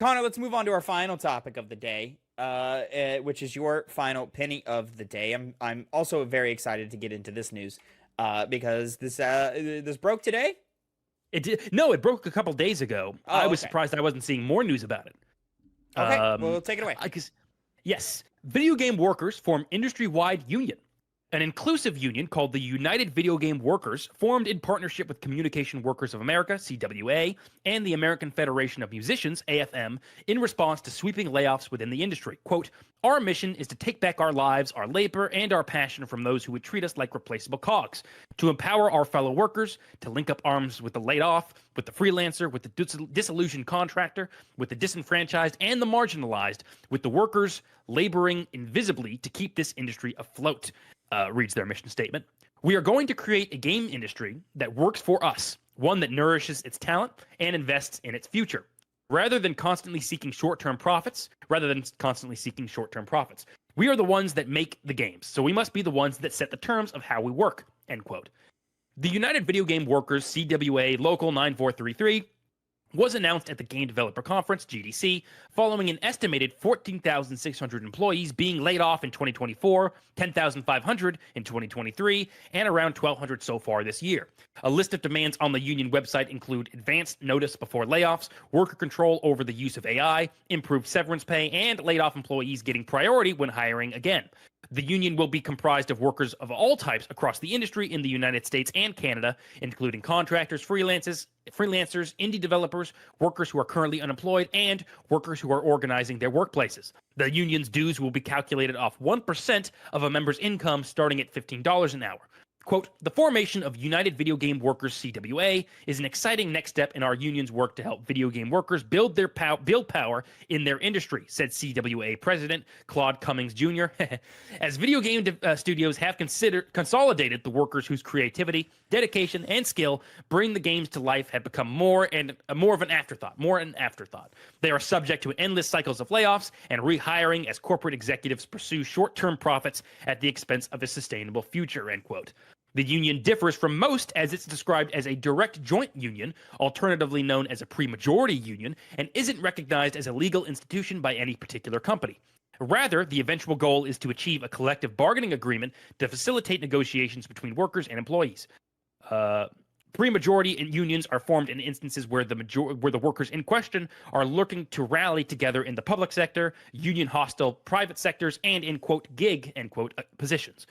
Connor, let's move on to our final topic of the day, which is your final penny of the day. I'm also very excited to get into this news, because this broke today. It did. No, it broke a couple days ago. I Oh, was okay. surprised I wasn't seeing more news about it. Okay, Um, well, take it away. because yes, video game workers form industry-wide union. An inclusive union called the United Video Game Workers, formed in partnership with Communication Workers of America, CWA, and the American Federation of Musicians, AFM, in response to sweeping layoffs within the industry. Quote, our mission is to take back our lives, our labor, and our passion from those who would treat us like replaceable cogs, to empower our fellow workers, to link up arms with the laid off, with the freelancer, with the disillusioned contractor, with the disenfranchised and the marginalized, with the workers laboring invisibly to keep this industry afloat. Reads their mission statement. We are going to create a game industry that works for us, one that nourishes its talent and invests in its future, rather than constantly seeking short-term profits. We are the ones that make the games, so we must be the ones that set the terms of how we work. End quote. The United Video Game Workers, CWA Local 9433, was announced at the Game Developer Conference, GDC, following an estimated 14,600 employees being laid off in 2024, 10,500 in 2023, and around 1,200 so far this year. A list of demands on the union website include advanced notice before layoffs, worker control over the use of AI, improved severance pay, and laid off employees getting priority when hiring again. The union will be comprised of workers of all types across the industry in the United States and Canada, including contractors, freelancers, indie developers, workers who are currently unemployed, and workers who are organizing their workplaces. The union's dues will be calculated off 1% of a member's income, starting at $15 an hour. Quote, the formation of United Video Game Workers CWA is an exciting next step in our union's work to help video game workers build power in their industry, said CWA President Claude Cummings Jr. As video game studios have consolidated, the workers whose creativity, dedication, and skill bring the games to life have become more an afterthought. They are subject to endless cycles of layoffs and rehiring as corporate executives pursue short-term profits at the expense of a sustainable future, end quote. The union differs from most as it's described as a direct joint union, alternatively known as a pre-majority union, and isn't recognized as a legal institution by any particular company. Rather, the eventual goal is to achieve a collective bargaining agreement to facilitate negotiations between workers and employees. Pre-majority unions are formed in instances where the workers in question are looking to rally together in the public sector, union-hostile private sectors, and in quote gig end quote positions.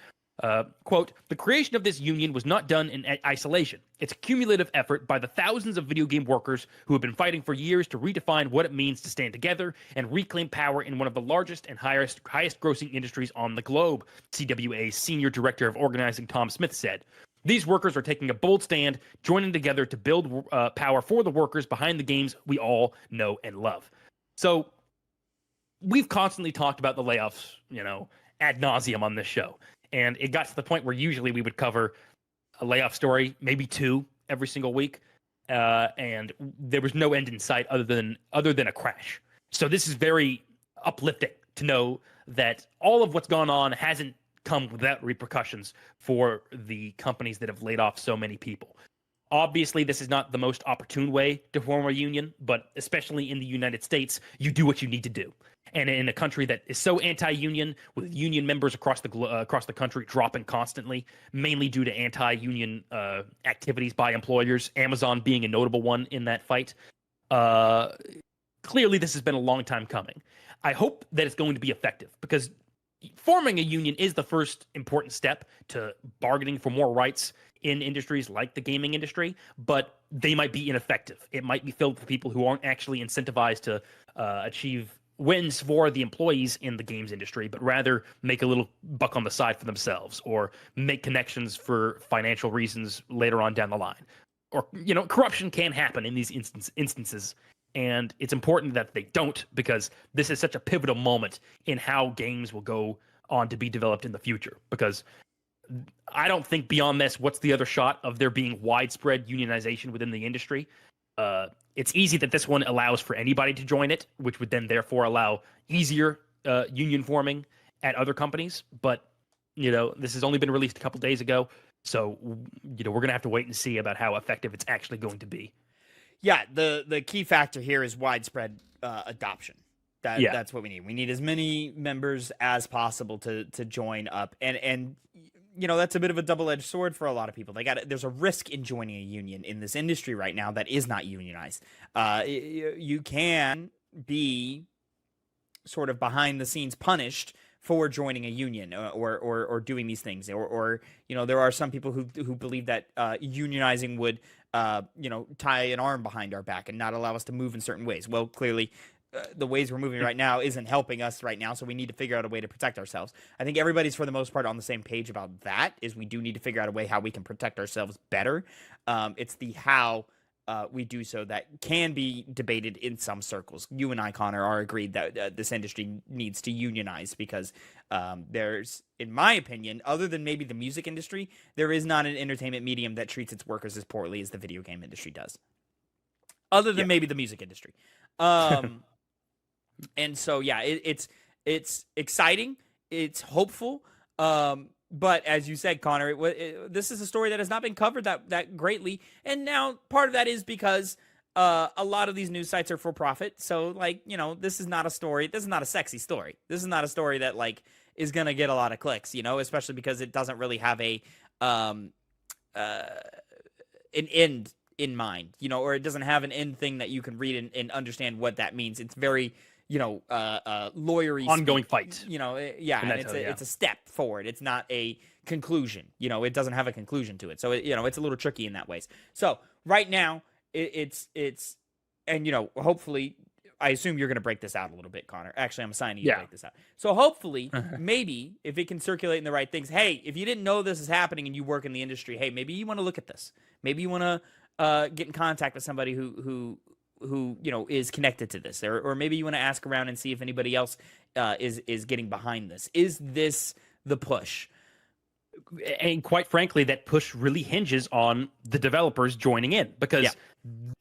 Quote, the creation of this union was not done in isolation. It's a cumulative effort by the thousands of video game workers who have been fighting for years to redefine what it means to stand together and reclaim power in one of the largest and highest grossing industries on the globe, CWA's Senior Director of Organizing Tom Smith said. These workers are taking a bold stand, joining together to build power for the workers behind the games we all know and love. So we've constantly talked about the layoffs, ad nauseum on this show. And it got to the point where usually we would cover a layoff story, maybe two every single week, and there was no end in sight other than a crash. So this is very uplifting to know that all of what's gone on hasn't come without repercussions for the companies that have laid off so many people. Obviously, this is not the most opportune way to form a union, but especially in the United States, you do what you need to do. And in a country that is so anti-union, with union members across the country dropping constantly, mainly due to anti-union activities by employers, Amazon being a notable one in that fight, clearly this has been a long time coming. I hope that it's going to be effective, because forming a union is the first important step to bargaining for more rights in industries like the gaming industry, but they might be ineffective. It might be filled with people who aren't actually incentivized to achieve wins for the employees in the games industry, but rather make a little buck on the side for themselves or make connections for financial reasons later on down the line. Or, corruption can happen in these instances, and it's important that they don't, because this is such a pivotal moment in how games will go on to be developed in the future. Because I don't think beyond this, what's the other shot of there being widespread unionization within the industry? It's easy that this one allows for anybody to join it, which would then therefore allow easier union forming at other companies. But, this has only been released a couple days ago. So, we're going to have to wait and see about how effective it's actually going to be. Yeah, the key factor here is widespread adoption. Yeah. That's what we need. We need as many members as possible to join up, and that's a bit of a double-edged sword for a lot of people. There's a risk in joining a union in this industry right now that is not unionized. You can be sort of behind the scenes punished for joining a union or doing these things, or there are some people who believe that unionizing would tie an arm behind our back and not allow us to move in certain ways. Well, clearly the ways we're moving right now isn't helping us right now, so we need to figure out a way to protect ourselves. I think everybody's for the most part on the same page about that. Is we do need to figure out a way how we can protect ourselves better. It's the how we do so that can be debated in some circles. You and I, Connor, are agreed that this industry needs to unionize because there's, in my opinion, other than maybe the music industry, there is not an entertainment medium that treats its workers as poorly as the video game industry does. Other than maybe the music industry. And so, yeah, it's exciting. It's hopeful. But as you said, Connor, this is a story that has not been covered that greatly. And now part of that is because a lot of these news sites are for profit. So, this is not a story. This is not a sexy story. This is not a story that, is going to get a lot of clicks, especially because it doesn't really have an end in mind, or it doesn't have an end thing that you can read and understand what that means. It's very lawyery ongoing fight. And it's a step forward. It's not a conclusion. It doesn't have a conclusion to it. So it's a little tricky in that ways. So right now it's and hopefully, I assume you're going to break this out a little bit, Connor. Actually, I'm assigning you to break this out. So hopefully, maybe if it can circulate in the right things, hey, if you didn't know this is happening and you work in the industry, hey, maybe you want to look at this. Maybe you want to get in contact with somebody who is connected to this, or maybe you want to ask around and see if anybody else is getting behind this. Is this the push? And quite frankly, that push really hinges on the developers joining in, because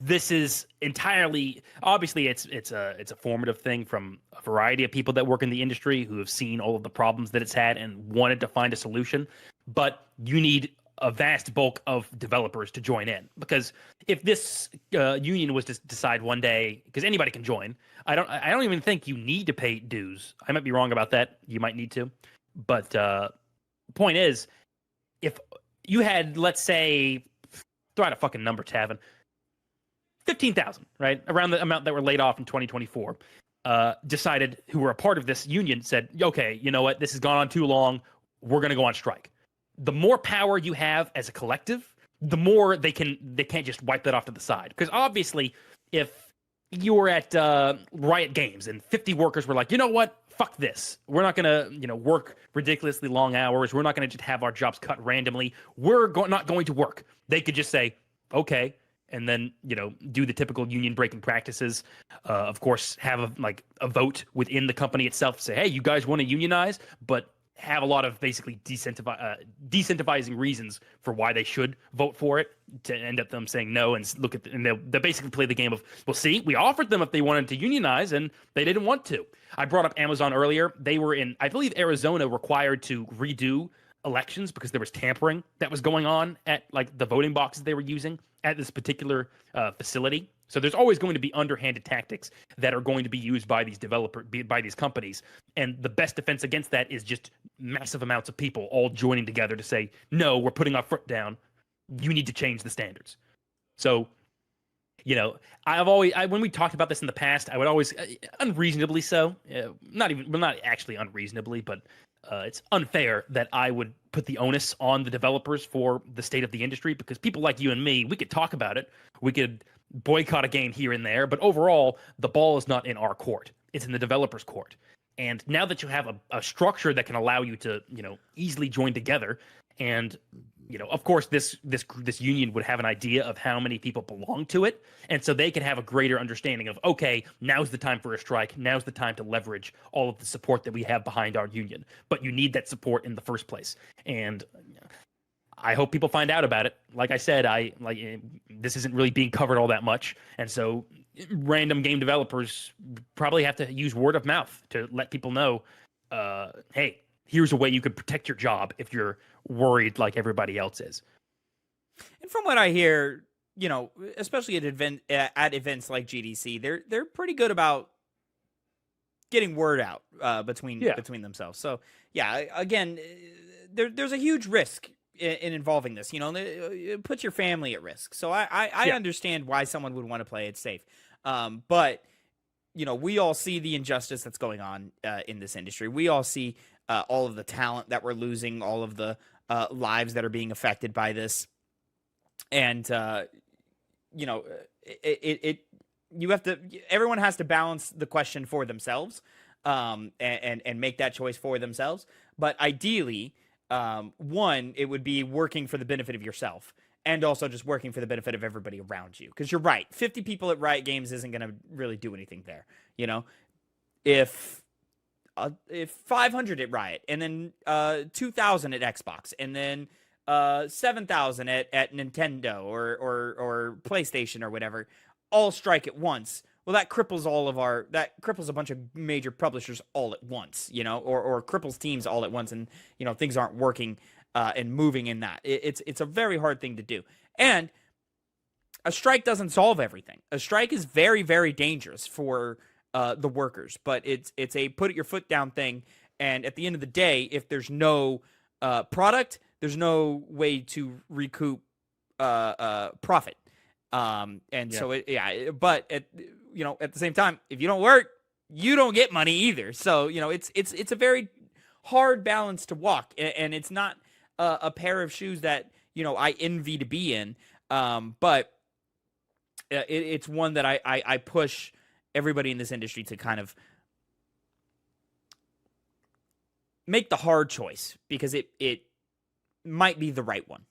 this is entirely, obviously it's a formative thing from a variety of people that work in the industry who have seen all of the problems that it's had and wanted to find a solution. But you need a vast bulk of developers to join in, because if this union was to decide one day, because anybody can join, I don't even think you need to pay dues. I might be wrong about that. You might need to, but point is, if you had, let's say, throw out a fucking number, Tavin, 15,000, right, around the amount that were laid off in 2024, decided, who were a part of this union, said, okay, you know what, this has gone on too long, we're going to go on strike. The more power you have as a collective, the more they can't just wipe that off to the side. Because obviously, if you were at Riot Games and 50 workers were like, you know what, fuck this, we're not gonna work ridiculously long hours, we're not gonna just have our jobs cut randomly, we're not going to work. They could just say, okay, and then do the typical union breaking practices. Of course, have a vote within the company itself, say, hey, you guys want to unionize, but have a lot of basically decentivizing reasons for why they should vote for it, to end up them saying no, and they'll basically play the game of, well, see, we offered them if they wanted to unionize and they didn't want to. I brought up Amazon earlier. They were in, I believe, Arizona, required to redo elections because there was tampering that was going on at the voting boxes they were using at this particular facility. So there's always going to be underhanded tactics that are going to be used by these companies. And the best defense against that is just massive amounts of people all joining together to say, no, we're putting our foot down. You need to change the standards. So, when we talked about this in the past, I would always, unreasonably so, not actually unreasonably, but it's unfair that I would put the onus on the developers for the state of the industry, because people like you and me, we could talk about it. We could boycott a game here and there, but overall, the ball is not in our court. It's in the developer's court. And now that you have a structure that can allow you to, easily join together, and, of course, this union would have an idea of how many people belong to it, and so they can have a greater understanding of, okay, now's the time for a strike, now's the time to leverage all of the support that we have behind our union. But you need that support in the first place. And I hope people find out about it. Like I said, this isn't really being covered all that much, and so random game developers probably have to use word of mouth to let people know, hey, here's a way you could protect your job if you're worried like everybody else is. And from what I hear, especially at events like GDC, they're pretty good about getting word out between Yeah. themselves. So yeah, again, there's a huge risk in involving this. You know, it puts your family at risk. So I Yeah. understand why someone would want to play it safe. But you know, we all see the injustice that's going on in this industry. We all see all of the talent that we're losing, all of the lives that are being affected by this, and you know, it you have to. Everyone has to balance the question for themselves, and make that choice for themselves. But ideally, one, it would be working for the benefit of yourself, and also just working for the benefit of everybody around you. Because you're right, 50 people at Riot Games isn't going to really do anything there. You know, if 500 at Riot, and then 2,000 at Xbox, and then 7,000 at Nintendo or PlayStation or whatever, all strike at once. Well, that cripples that cripples a bunch of major publishers all at once, you know, or cripples teams all at once, and you know things aren't working and moving in that. It's a very hard thing to do, and a strike doesn't solve everything. A strike is very, very dangerous for the workers, but it's a put your foot down thing. And at the end of the day, if there's no product, there's no way to recoup profit. And Yeah. so but at at the same time, if you don't work, you don't get money either. So you know it's a very hard balance to walk, and it's not a pair of shoes that I envy to be in. But it's one that I push everybody in this industry to kind of make the hard choice, because it might be the right one.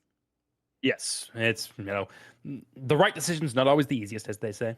Yes. It's, the right decision's not always the easiest, as they say.